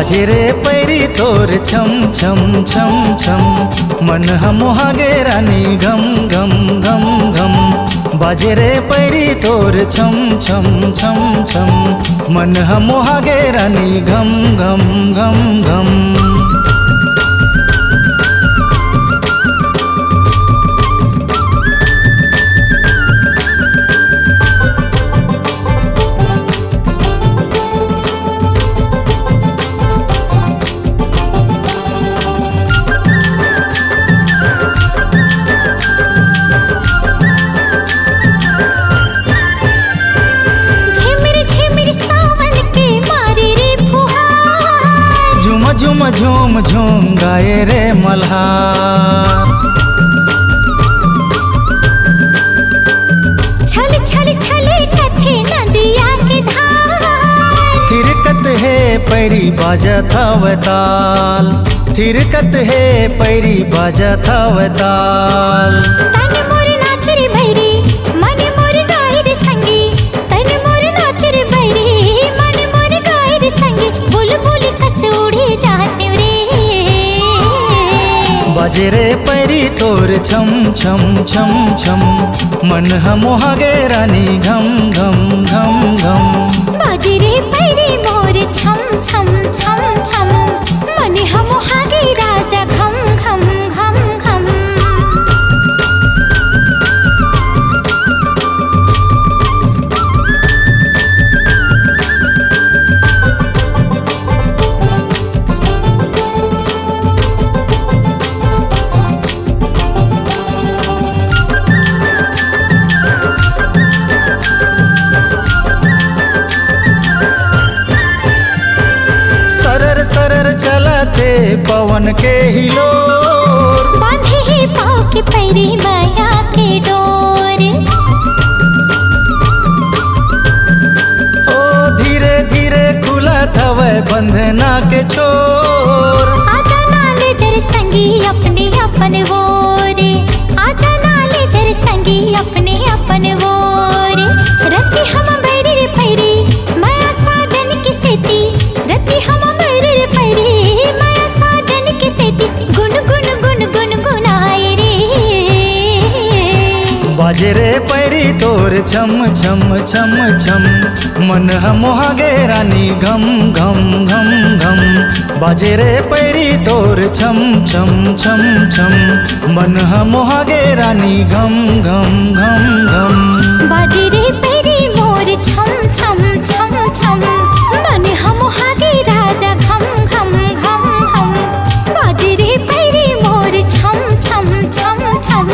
बाजे रे पैरी तोर छम छम छम छम, मन हमोहागे रानी घम घम घम घम। बाजे रे पैरी तोर छम छम छम छम, मन हमोहागे रानी घम घम घम घम। झूम झूम झूम गाए रे मल्हार, छल छल छल कथे नदिया के धार। थिरकत है पैरी बाजत अवताल, थिरकत है पैरी बाजत अवताल। तन मोर नाच रे भैरी मन मोर गाए रे संगी, तन मोर नाच रे भैरी मन मोर गाए रे संगी। बुलबुल कस उड़े जाते रे, बाजे रे पैरी तोर छम छम छम छम, मन हमोहागे रानी घम घम घम घम। बाजे रे पैरी मोर छम छम छम छम, मन हमोहागे राजा घम घम घम घम। सरर चलते पवन के हिलोर, बांधे ही पाँव के पैरी माया के डोर। ओ धीरे धीरे खुलत हवे बंधना के छोर। आजा नाले जर संगी अपने अपन वोर, आजा नाले जर संगी अपने अपन वोर। रति हम बैरी रे पैरी माया साजन के सेती, रति हम बैरी रे पैरी माया साजन के सेती। गुन गुन गुन गुन गुनाए रे, बाजे रे पैरी तोर छम छम छम छम, मन हमोहागे रानी घम घम घम घम। बाजे रे पैरी तोर छम छम छम छम, मन हमोहागे रानी घम घम घम घम। बाजे रे पैरी मोर छम छम छम छम, मन हमोहागे राजा घम घम घम घम। बाजे रे पैरी मोर छम छम छम छम,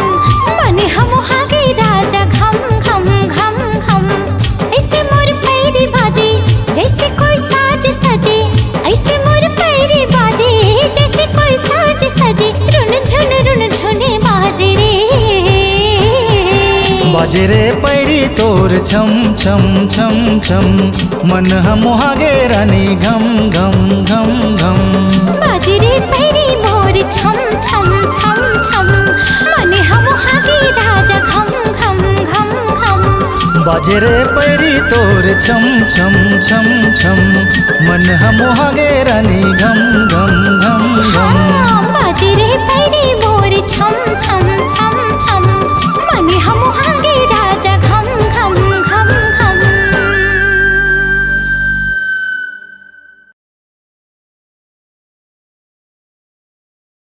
मन हमोहागे राजा घम घम घम घम। ऐसे मोर पैरी बाजे जैसे कोई साज सजे, ऐसे मोर पैरी बाजे जैसे कोई साज सजे। रुन झुने बाजे रे, बाजे रे पैरी तोर छम छम छम छम, मन हमोहागे रानी घम घम घम घम। बाजे रे पैरी मोर छम छम छम छम, मन हमोहागे राजा घम घम घम घम। बाजे रे पैरी तोर छम छम छम छम, मन हमोहागे रानी घम